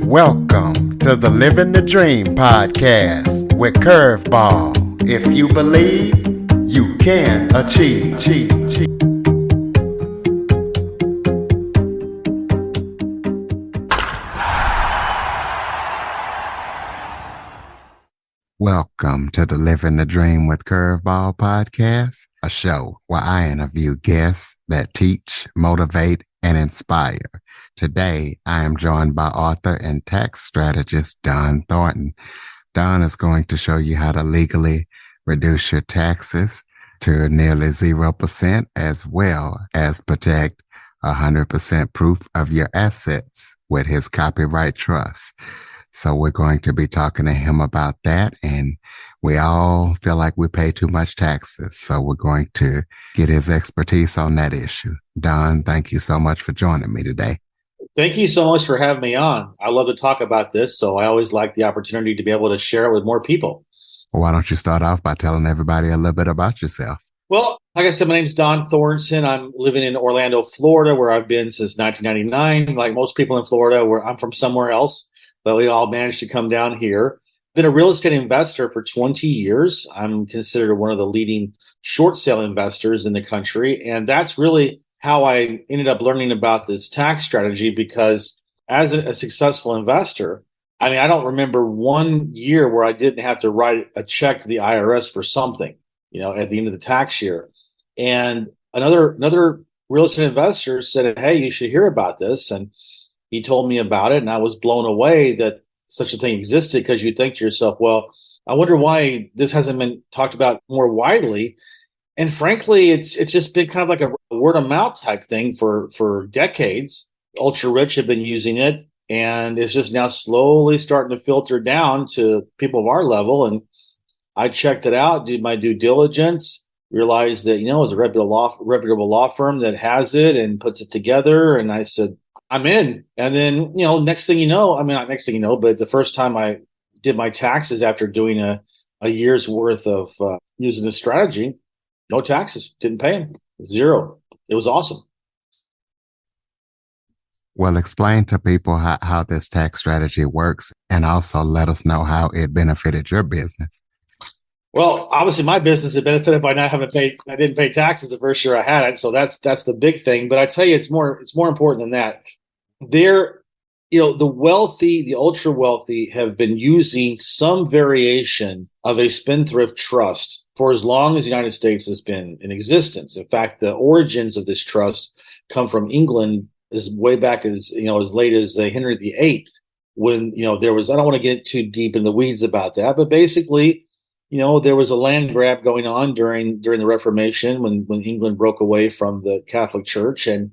Welcome to the Living the Dream podcast with Curveball. If you believe, you can achieve. Welcome to the Living the Dream with Curveball podcast, a show where I interview guests that teach, motivate, and inspire. Today, I am joined by author and tax strategist Dohn Thornton. Dohn is going to show you how to legally reduce your taxes to nearly 0%, as well as protect 100% proof of your assets with his copyright trust. So we're going to be talking to him about that, and we all feel like we pay too much taxes. So we're going to get his expertise on that issue. Dohn, thank you so much for joining me today. Thank you so much for having me on. I love to talk about this, so I always like the opportunity to be able to share it with more people. Well, why don't you start off by telling everybody a little bit about yourself? Well, like I said, my name is Dohn Thornton. I'm living in Orlando, Florida, where I've been since 1999. Like most people in Florida, where I'm from somewhere else, but we all managed to come down here. Been a real estate investor for 20 years. I'm considered one of the leading short sale investors in the country. And that's really how I ended up learning about this tax strategy, because as a successful investor, I mean, I don't remember one year where I didn't have to write a check to the IRS for something, at the end of the tax year. And another real estate investor said, hey, you should hear about this. And he told me about it, and I was blown away that such a thing existed, because you think to yourself, well, I wonder why this hasn't been talked about more widely. And frankly, it's just been kind of like a word of mouth type thing for decades. Ultra rich have been using it, and it's just now slowly starting to filter down to people of our level. And I checked it out, did my due diligence, realized that, it's a reputable law firm that has it and puts it together. And I said, I'm in. And then, next thing you know, not next thing you know, but the first time I did my taxes after doing a year's worth of using this strategy, no taxes, didn't pay them, zero. It was awesome. Well, explain to people how this tax strategy works, and also let us know how it benefited your business. Well, obviously my business had benefited by not having paid. I didn't pay taxes the first year I had it. So that's the big thing. But I tell you, it's more important than that. The wealthy, the ultra wealthy have been using some variation of a spendthrift trust for as long as the United States has been in existence. In fact, the origins of this trust come from England as way back as late as Henry VIII, when, there was, I don't want to get too deep in the weeds about that, but basically, there was a land grab going on during the Reformation when England broke away from the Catholic Church, and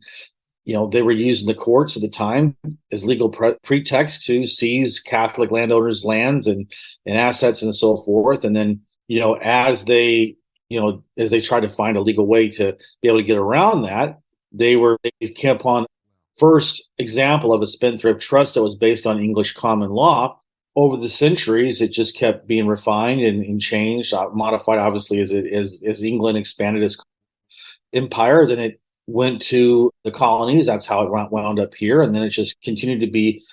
they were using the courts at the time as legal pretext to seize Catholic landowners' lands and assets and so forth. And then as they tried to find a legal way to be able to get around that, they came upon first example of a spendthrift trust that was based on English common law. Over the centuries, it just kept being refined and changed, modified, obviously, as England expanded its empire. Then it went to the colonies. That's how it wound up here. And then it just continued to be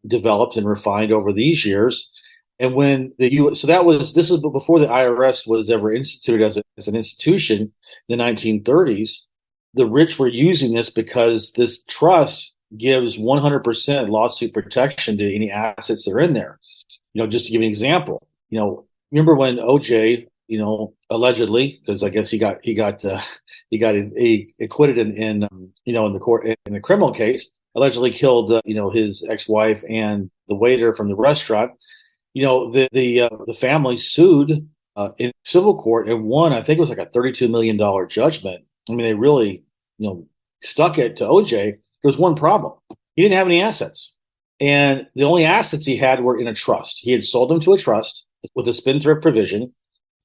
developed and refined over these years. And when this was before the IRS was ever instituted as an institution in the 1930s. The rich were using this because this trust gives 100% lawsuit protection to any assets that are in there. Just to give you an example, remember when OJ, allegedly, because I guess he got acquitted in the court in a criminal case, allegedly killed his ex-wife and the waiter from the restaurant. The family sued in civil court and won. I think it was like a $32 million judgment. I mean, they really stuck it to OJ. There was one problem. He didn't have any assets. And the only assets he had were in a trust. He had sold them to a trust with a spendthrift provision,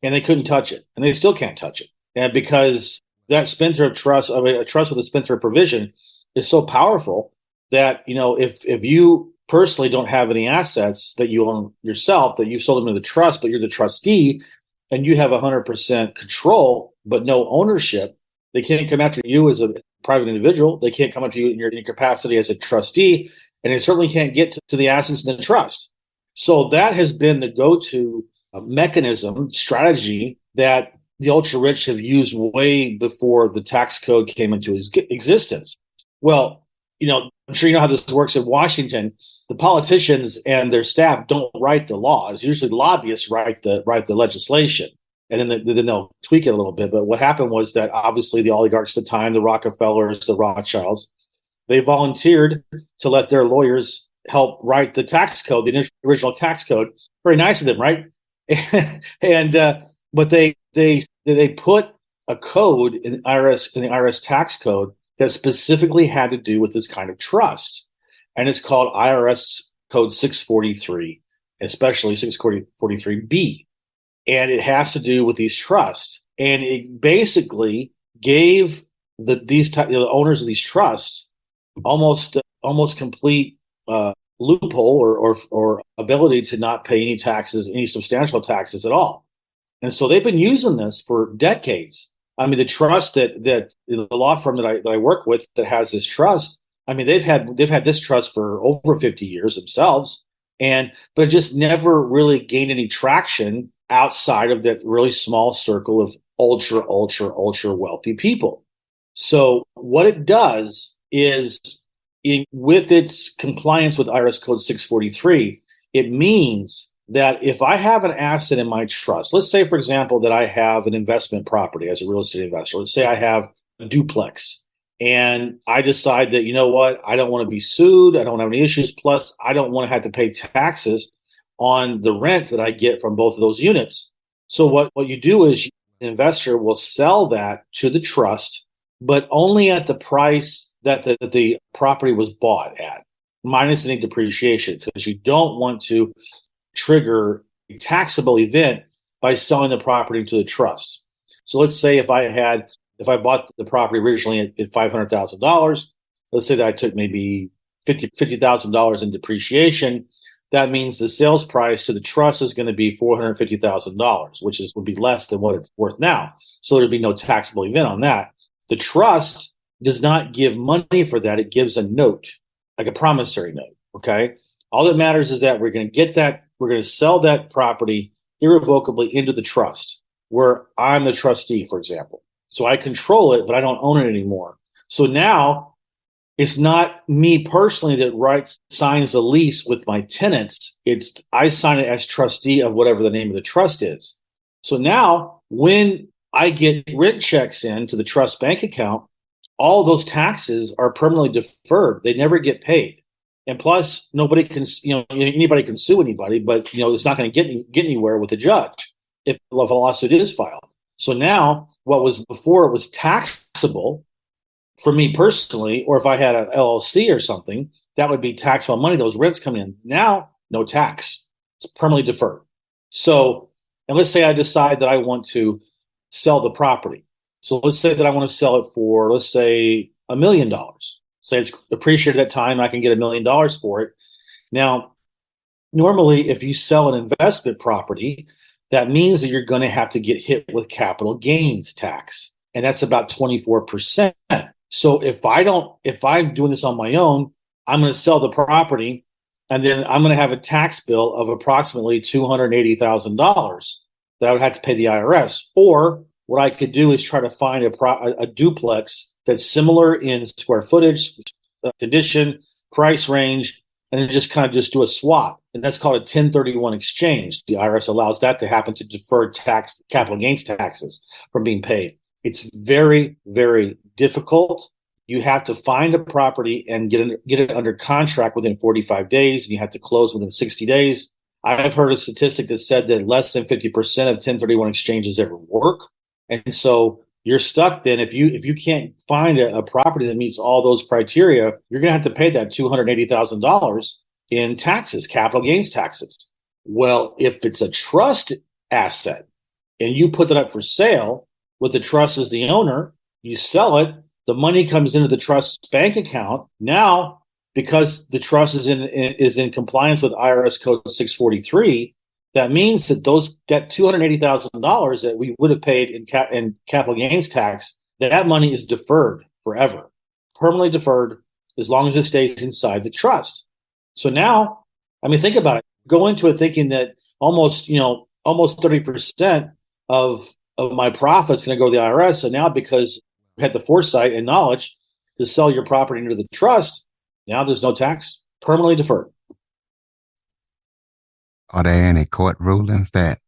and they couldn't touch it. And they still can't touch it. And because that spendthrift trust, a trust with a spendthrift provision, is so powerful that, if you personally don't have any assets that you own yourself, that you sold them to the trust, but you're the trustee, and you have 100% control, but no ownership, they can't come after you as a private individual. They can't come after you in your capacity as a trustee. and it certainly can't get to the assets in the trust. So that has been the go-to mechanism, strategy that the ultra rich have used way before the tax code came into existence. Well, I'm sure you know how this works in Washington. The politicians and their staff don't write the laws. Usually, lobbyists write the legislation, and then they'll tweak it a little bit. But what happened was that obviously the oligarchs at the time, the Rockefellers, the Rothschilds, they volunteered to let their lawyers help write the tax code, the original tax code. Very nice of them, right? But they put a code in the IRS tax code that specifically had to do with this kind of trust, and it's called IRS Code 643, especially 643B, and it has to do with these trusts, and it basically gave the owners of these trusts almost complete loophole or ability to not pay any taxes, any substantial taxes at all. And so they've been using this for decades. I mean, the trust that the law firm that I work with that has this trust, I mean, they've had this trust for over 50 years themselves, but it just never really gained any traction outside of that really small circle of ultra wealthy people. So what it does is, with its compliance with IRS Code 643, it means that if I have an asset in my trust, let's say, for example, that I have an investment property as a real estate investor. Let's say I have a duplex, and I decide that, you know what, I don't want to be sued. I don't have any issues. Plus, I don't want to have to pay taxes on the rent that I get from both of those units. So what you do is the investor will sell that to the trust, but only at the price that the property was bought at, minus any depreciation, because you don't want to trigger a taxable event by selling the property to the trust. So let's say if I bought the property originally at $500,000, let's say that I took maybe $50,000 in depreciation. That means the sales price to the trust is going to be $450,000, which would be less than what it's worth now. So there'd be no taxable event on that. The trust does not give money for that. It gives a note, like a promissory note. Okay. All that matters is that we're going to sell that property irrevocably into the trust, where I'm the trustee, for example. So I control it, but I don't own it anymore. So now it's not me personally that signs the lease with my tenants. I sign it as trustee of whatever the name of the trust is. So now when I get rent checks in to the trust bank account, all those taxes are permanently deferred. They never get paid. And plus, nobody can, anybody can sue anybody, but it's not going to get anywhere with a judge if a lawsuit is filed. So now, what was before, it was taxable for me personally, or if I had an LLC or something, that would be taxable money. Those rents come in. Now, no tax. It's permanently deferred. So, and let's say I decide that I want to sell the property. So let's say that I want to sell it for, let's say, $1 million. Say it's appreciated at that time, I can get $1 million for it. Now, normally, if you sell an investment property, that means that you're going to have to get hit with capital gains tax, and that's about 24%. So if I'm doing this on my own, I'm going to sell the property, and then I'm going to have a tax bill of approximately $280,000 that I would have to pay the IRS. Or what I could do is try to find a duplex that's similar in square footage, condition, price range, and then just do a swap. And that's called a 1031 exchange. The IRS allows that to happen to defer capital gains taxes from being paid. It's very, very difficult. You have to find a property and get it under contract within 45 days, and you have to close within 60 days. I've heard a statistic that said that less than 50% of 1031 exchanges ever work. And so you're stuck then. If you can't find a property that meets all those criteria, you're going to have to pay that $280,000 in taxes, capital gains taxes. Well, if it's a trust asset and you put that up for sale with the trust as the owner, you sell it, the money comes into the trust's bank account. Now, because the trust is in compliance with IRS Code 643, that means that that $280,000 that we would have paid in capital gains tax, that money is deferred forever, permanently deferred, as long as it stays inside the trust. So now, I mean, think about it. Go into it thinking that almost 30% of my profit is going to go to the IRS. And now, because you had the foresight and knowledge to sell your property into the trust, now there's no tax, permanently deferred. Are there any court rulings that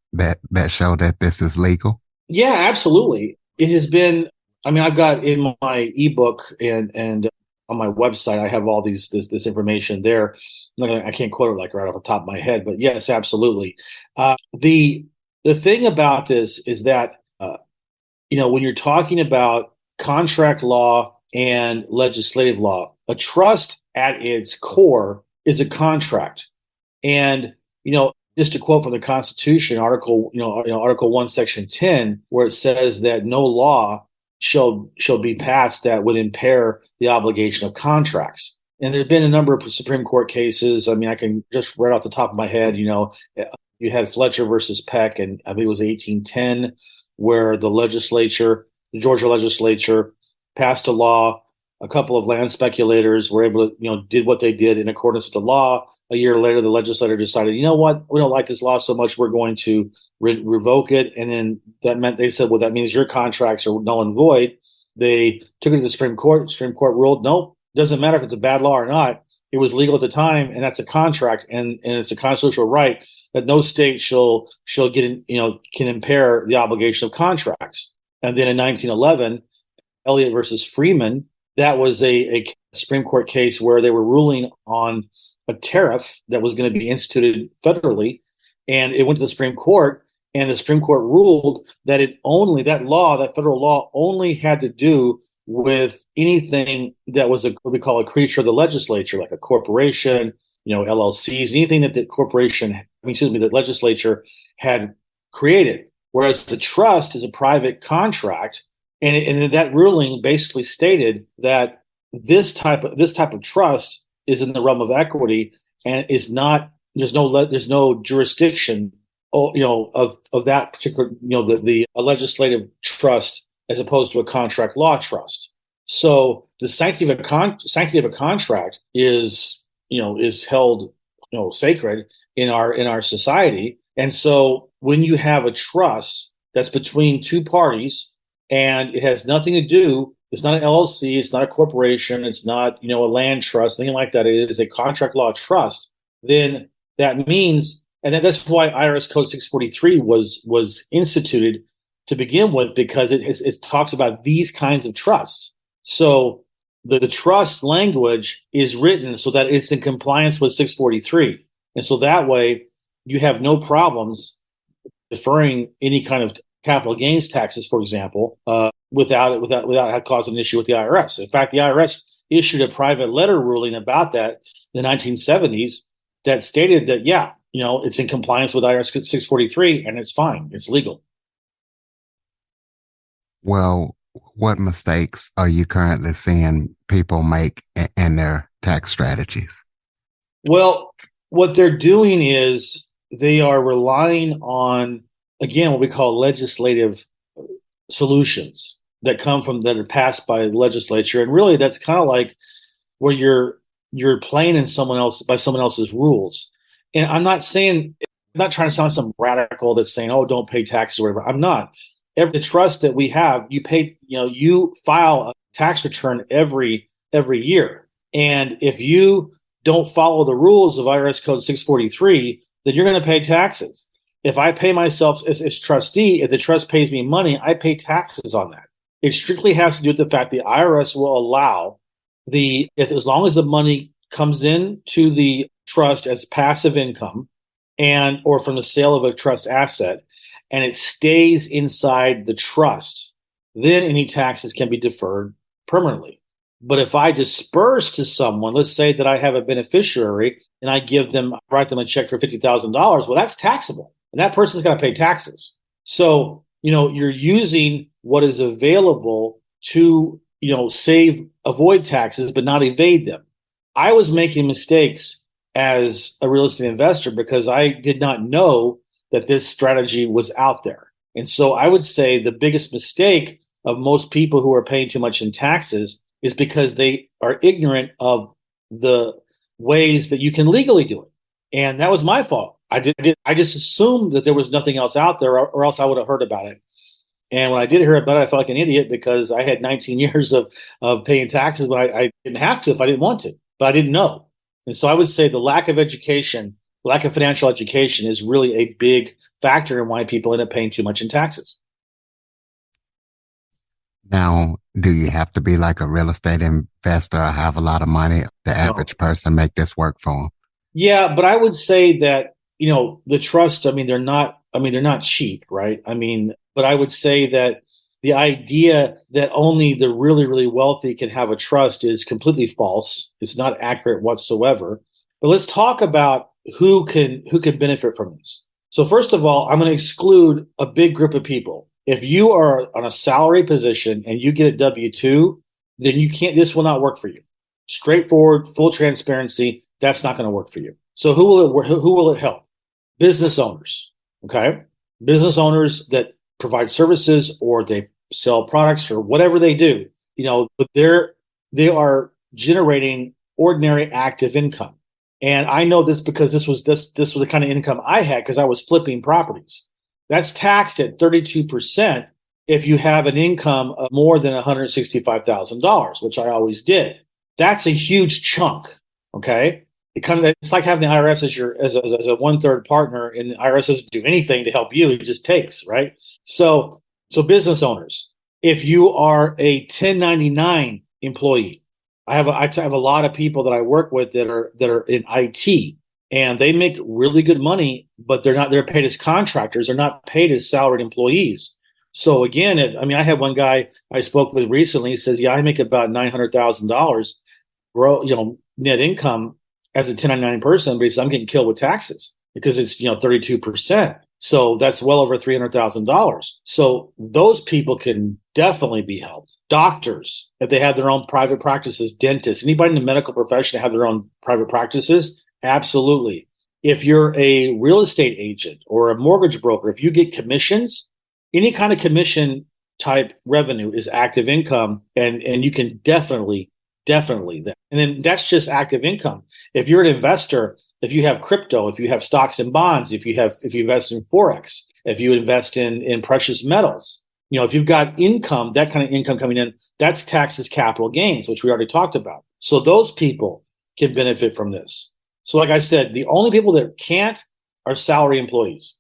show that this is legal? Yeah, absolutely. It has been. I mean, I've got in my ebook and on my website, I have all this information there. I can't quote it like right off the top of my head, but yes, absolutely. The thing about this is that when you're talking about contract law and legislative law, a trust at its core is a contract. And just to quote from the Constitution, Article 1, Section 10, where it says that no law shall be passed that would impair the obligation of contracts. And there's been a number of Supreme Court cases. I mean, I can just right off the top of my head, you had Fletcher versus Peck, and I think it was 1810, where the Georgia legislature, passed a law. A couple of land speculators were able to, did what they did in accordance with the law. A year later, the legislature decided, you know what, we don't like this law so much, we're going to revoke it. And then they said, well, that means your contracts are null and void. They took it to the Supreme Court. Supreme Court ruled, nope, doesn't matter if it's a bad law or not. It was legal at the time, and that's a contract, and it's a constitutional right that no state shall get can impair the obligation of contracts. And then in 1911, Elliott versus Freeman, that was a Supreme Court case where they were ruling on a tariff that was going to be instituted federally, and it went to the Supreme Court, and the Supreme Court ruled that that federal law only had to do with anything that was what we call a creature of the legislature, like a corporation, LLCs, anything that the legislature had created. Whereas the trust is a private contract, and that ruling basically stated that this type of trust is in the realm of equity and is not. There's no jurisdiction, of that particular, the legislative trust as opposed to a contract law trust. So the sanctity of a contract is held sacred in our society. And so when you have a trust that's between two parties and it has nothing to do, it's not an LLC, it's not a corporation, it's not a land trust, anything like that. It is a contract law trust. Then that means, and that's why IRS Code 643 was instituted to begin with, because it talks about these kinds of trusts. So the trust language is written so that it's in compliance with 643, and so that way you have no problems deferring any kind of capital gains taxes, for example, without causing an issue with the IRS. In fact, the IRS issued a private letter ruling about that in the 1970s that stated that, it's in compliance with IRS 643 and it's fine, it's legal. Well, what mistakes are you currently seeing people make in their tax strategies? Well, what they're doing is they are relying on, again, what we call legislative solutions that are passed by the legislature. And really, that's kind of like where you're playing in someone else's rules. And I'm not trying to sound some radical that's saying, oh, don't pay taxes or whatever. I'm not. The trust that we have, you file a tax return every year. And if you don't follow the rules of IRS Code 643, then you're going to pay taxes. If I pay myself as trustee, if the trust pays me money, I pay taxes on that. It strictly has to do with the fact the IRS will allow as long as the money comes in to the trust as passive income or from the sale of a trust asset, and it stays inside the trust, then any taxes can be deferred permanently. But if I disperse to someone, let's say that I have a beneficiary and I write them a check for $50,000, well, that's taxable. And that person's got to pay taxes. So, you're using what is available to, avoid taxes, but not evade them. I was making mistakes as a real estate investor because I did not know that this strategy was out there. And so I would say the biggest mistake of most people who are paying too much in taxes is because they are ignorant of the ways that you can legally do it. And that was my fault. I just assumed that there was nothing else out there, or else I would have heard about it. And when I did hear about it, I felt like an idiot because I had 19 years of paying taxes, but I didn't have to if I didn't want to, but I didn't know. And so I would say the lack of education, lack of financial education is really a big factor in why people end up paying too much in taxes. Now, do you have to be like a real estate investor or have a lot of money? The No. average person make this work for them. Yeah, but I would say that, the trust, they're not cheap, right? But I would say that the idea that only the really, really wealthy can have a trust is completely false. It's not accurate whatsoever. But let's talk about who can benefit from this. So first of all, I'm going to exclude a big group of people. If you are on a salary position and you get a W-2, then this will not work for you. Straightforward, full transparency, that's not going to work for you. So who will it help? Business owners, okay? Business owners that provide services or they sell products or whatever they do, but they are generating ordinary active income. And I know this because this was the kind of income I had because I was flipping properties. That's taxed at 32% if you have an income of more than $165,000, which I always did. That's a huge chunk. Okay. It's like having the IRS as a one-third partner, and the IRS doesn't do anything to help you. It just takes, right? So business owners, if you are a 1099 employee, I have a lot of people that I work with that are in IT, and they make really good money, but they're paid as contractors. They're not paid as salaried employees. So again, I had one guy I spoke with recently. He says, "Yeah, I make about $900,000 net income as a 1099 person, but he says, I'm getting killed with taxes because it's 32%. So that's well over $300,000. So those people can definitely be helped. Doctors, if they have their own private practices, dentists, anybody in the medical profession that have their own private practices, absolutely. If you're a real estate agent or a mortgage broker, if you get commissions, any kind of commission type revenue is active income, and you can definitely that. And then that's just active income. If you're an investor, if you have crypto, if you have stocks and bonds, if you invest in Forex, if you invest in precious metals, if you've got income, that kind of income coming in, that's taxed as capital gains, which we already talked about. So those people can benefit from this. So like I said, the only people that can't are salary employees.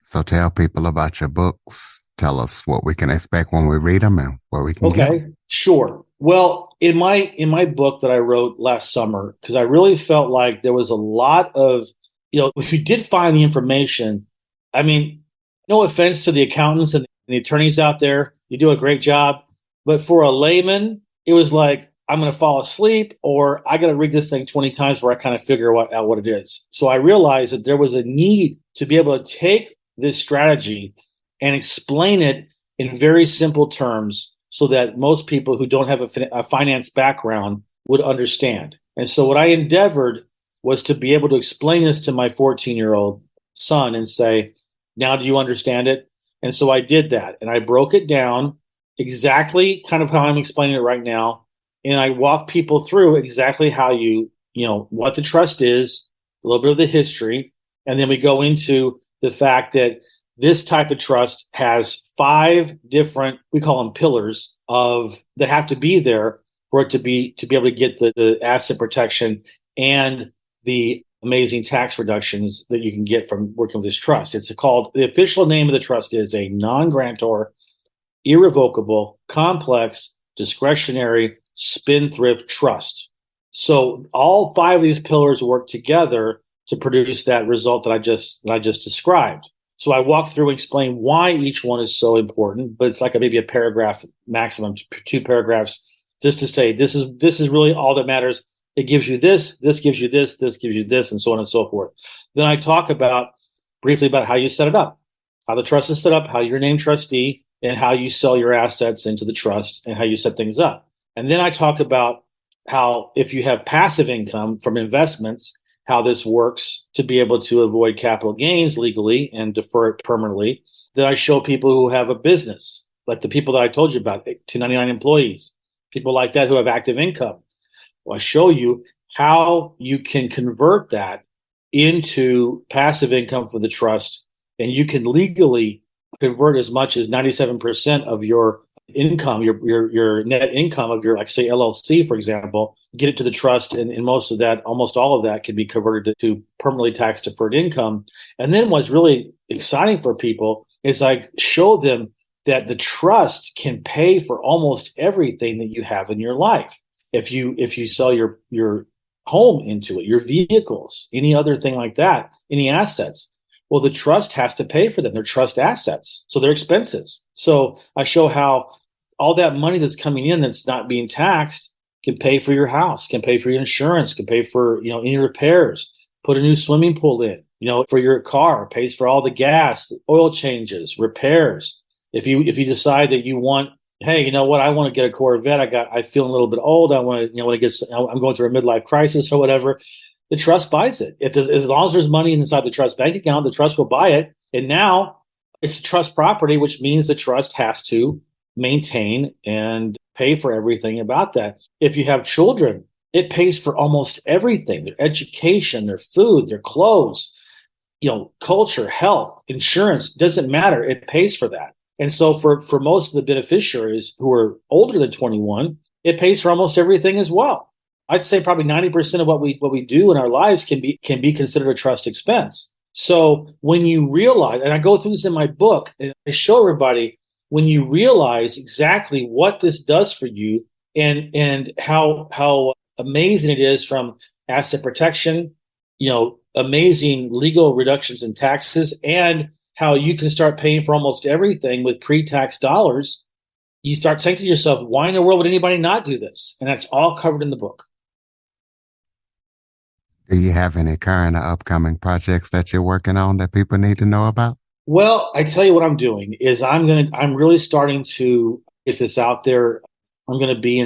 So tell people about your books. Tell us what we can expect when we read them and where we can get Okay, them. sure. Well, in my book that I wrote last summer, because I really felt like there was a lot of, if you did find the information, no offense to the accountants and the attorneys out there, you do a great job. But for a layman, it was like, I'm going to fall asleep, or I got to read this thing 20 times before I kind of figure out what it is. So I realized that there was a need to be able to take this strategy and explain it in very simple terms so that most people who don't have a finance background would understand. And so what I endeavored was to be able to explain this to my 14-year-old son and say, now do you understand it? And so I did that. And I broke it down exactly kind of how I'm explaining it right now. And I walk people through exactly how what the trust is, a little bit of the history. And then we go into the fact that this type of trust has 5 different, we call them pillars that have to be there for it to be able to get the asset protection and the amazing tax reductions that you can get from working with this trust. The official name of the trust is a non-grantor, irrevocable, complex, discretionary spendthrift trust. So all 5 of these pillars work together to produce that result that I just described. So I walk through and explain why each one is so important, but it's like maybe a paragraph, maximum 2 paragraphs, just to say this is really all that matters. It gives you this gives you this gives you this, and so on and so forth. Then I talk briefly about how you set it up, how the trust is set up, how you're named trustee, and how you sell your assets into the trust and how you set things up. And then I talk about how if you have passive income from investments, how this works to be able to avoid capital gains legally and defer it permanently. Then I show people who have a business, like the people that I told you about, 299 employees, people like that who have active income. Well, I show you how you can convert that into passive income for the trust, and you can legally convert as much as 97% of your income, your net income of your, like say LLC, for example, get it to the trust, and most of that, almost all of that, can be converted to permanently tax deferred income. And then what's really exciting for people is I show them that the trust can pay for almost everything that you have in your life. If you sell your home into it, your vehicles, any other thing like that, any assets, well, the trust has to pay for them. They're trust assets, so they're expenses. So I show how all that money that's coming in that's not being taxed can pay for your house, can pay for your insurance, can pay for any repairs, put a new swimming pool in, for your car, pays for all the gas, oil changes, repairs. If you decide that you want, hey, you know what, I want to get a Corvette. I feel a little bit old. I want to get. I'm going through a midlife crisis or whatever. The trust buys it. As long as there's money inside the trust bank account, the trust will buy it. And now it's trust property, which means the trust has to maintain and pay for everything about that. If you have children, it pays for almost everything: their education, their food, their clothes, culture, health, insurance. Doesn't matter. It pays for that. And so for most of the beneficiaries who are older than 21, it pays for almost everything as well. I'd say probably 90% of what we do in our lives can be considered a trust expense. So when you realize, and I go through this in my book, and I show everybody, when you realize exactly what this does for you, and how amazing it is, from asset protection, amazing legal reductions in taxes, and how you can start paying for almost everything with pre-tax dollars, you start thinking to yourself, why in the world would anybody not do this? And that's all covered in the book. Do you have any current or upcoming projects that you're working on that people need to know about? Well, I tell you what I'm doing is I'm really starting to get this out there. I'm going to be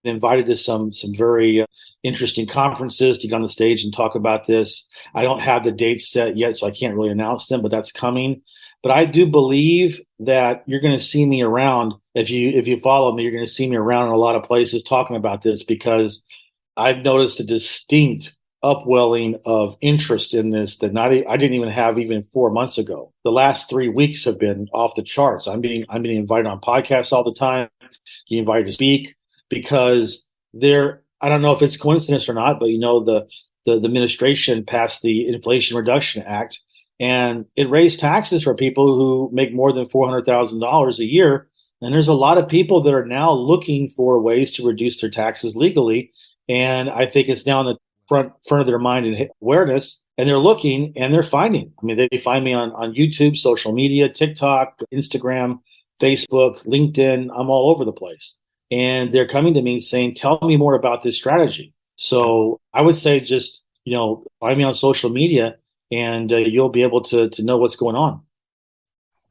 invited to some very interesting conferences to get on the stage and talk about this. I don't have the dates set yet, so I can't really announce them, but that's coming. But I do believe that you're going to see me around. If you follow me, you're going to see me around in a lot of places talking about this, because I've noticed a distinct upwelling of interest in this that I didn't even have even 4 months ago. The last 3 weeks have been off the charts. I'm being invited on podcasts all the time, getting invited to speak, because I don't know if it's coincidence or not, but the administration passed the Inflation Reduction Act, and it raised taxes for people who make more than $400,000 a year. And there's a lot of people that are now looking for ways to reduce their taxes legally. And I think it's now in the front of their mind and awareness, and they're looking and they're finding. I mean, they find me on YouTube, social media, TikTok, Instagram, Facebook, LinkedIn. I'm all over the place. And they're coming to me saying, tell me more about this strategy. So I would say just, find me on social media, and you'll be able to know what's going on.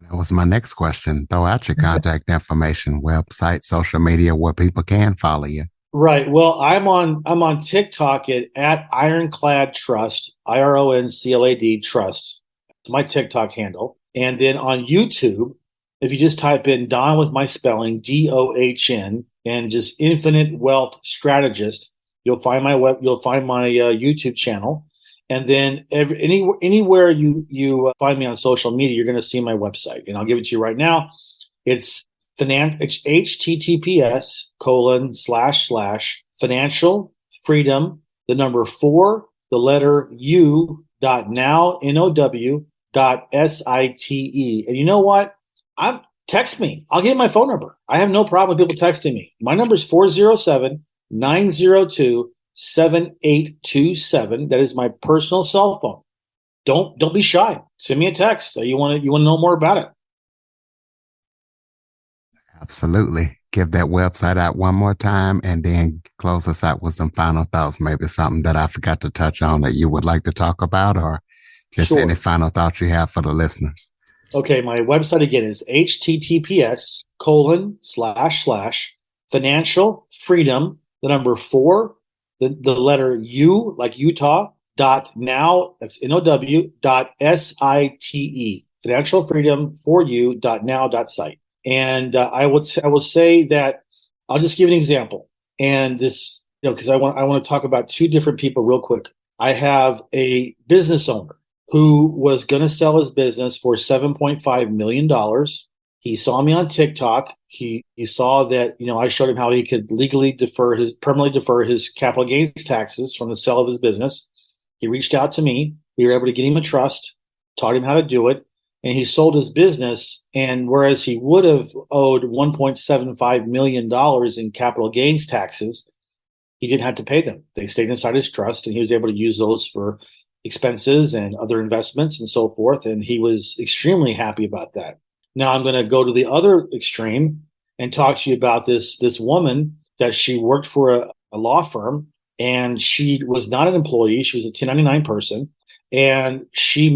That was my next question. Throw out your contact information, website, social media, where people can follow you. Right. Well, I'm on TikTok at Ironclad Trust, IRONCLAD Trust. It's my TikTok handle. And then on YouTube, if you just type in Dohn with my spelling, DOHN, and just Infinite Wealth Strategist, you'll find my YouTube channel. And then anywhere you find me on social media, you're going to see my website. And I'll give it to you right now. It's https://financial freedom, the number 4, the letter U.now, NOW.SITE. And you know what? Text me. I'll give you my phone number. I have no problem with people texting me. My number is 407-902-7827. That is my personal cell phone. Don't be shy. Send me a text. You want to know more about it. Absolutely. Give that website out one more time, and then close us out with some final thoughts. Maybe something that I forgot to touch on that you would like to talk about, or just Sure. Any final thoughts you have for the listeners. Okay, my website again is https://financial freedom, the number 4, the letter U like Utah, .now, that's NOW.SITE, financial freedom for you.now.site. And I will say that I'll just give an example. And this because I want to talk about two different people real quick. I have a business owner who was going to sell his business for $7.5 million. He saw me on TikTok. He saw that, I showed him how he could legally permanently defer his capital gains taxes from the sale of his business. He reached out to me. We were able to get him a trust, taught him how to do it, and he sold his business. And whereas he would have owed $1.75 million in capital gains taxes, he didn't have to pay them. They stayed inside his trust, and he was able to use those for expenses and other investments and so forth. And he was extremely happy about that. Now I'm going to go to the other extreme and talk to you about this woman that she worked for a law firm, and she was not an employee. She was a 1099 person, and she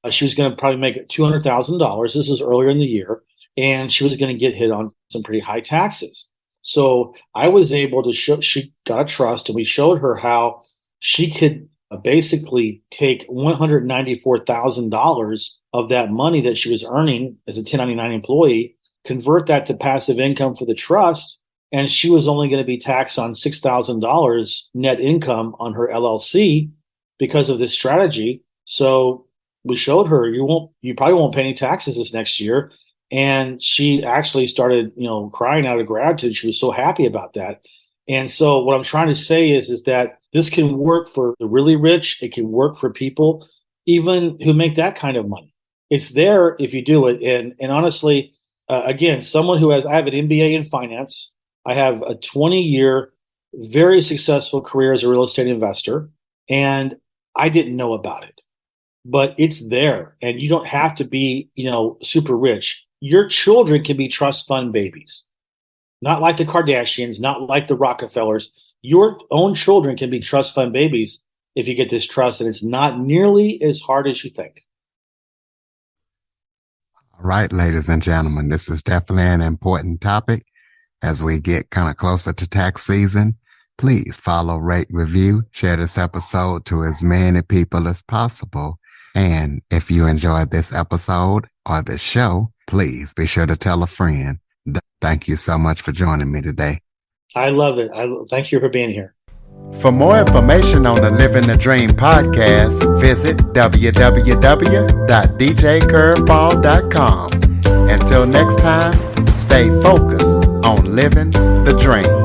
was going to probably make $200,000. This was earlier in the year, and she was going to get hit on some pretty high taxes. So I was able to she got a trust, and we showed her how she could basically take $194,000 of that money that she was earning as a 1099 employee, convert that to passive income for the trust, and she was only going to be taxed on $6,000 net income on her LLC because of this strategy. So we showed her you probably won't pay any taxes this next year. And she actually started, crying out of gratitude. She was so happy about that. And so what I'm trying to say is that this can work for the really rich. It can work for people even who make that kind of money. It's there if you do it. And honestly, again, I have an MBA in finance. I have a 20-year, very successful career as a real estate investor, and I didn't know about it. But it's there, and you don't have to be, super rich. Your children can be trust fund babies, not like the Kardashians, not like the Rockefellers. Your own children can be trust fund babies if you get this trust, and it's not nearly as hard as you think. All right, ladies and gentlemen, this is definitely an important topic as we get kind of closer to tax season. Please follow, rate, review, share this episode to as many people as possible. And if you enjoyed this episode or this show, please be sure to tell a friend. Thank you so much for joining me today. I love it. Thank you for being here. For more information on the Living the Dream podcast, visit www.djcurveball.com. Until next time, stay focused on living the dream.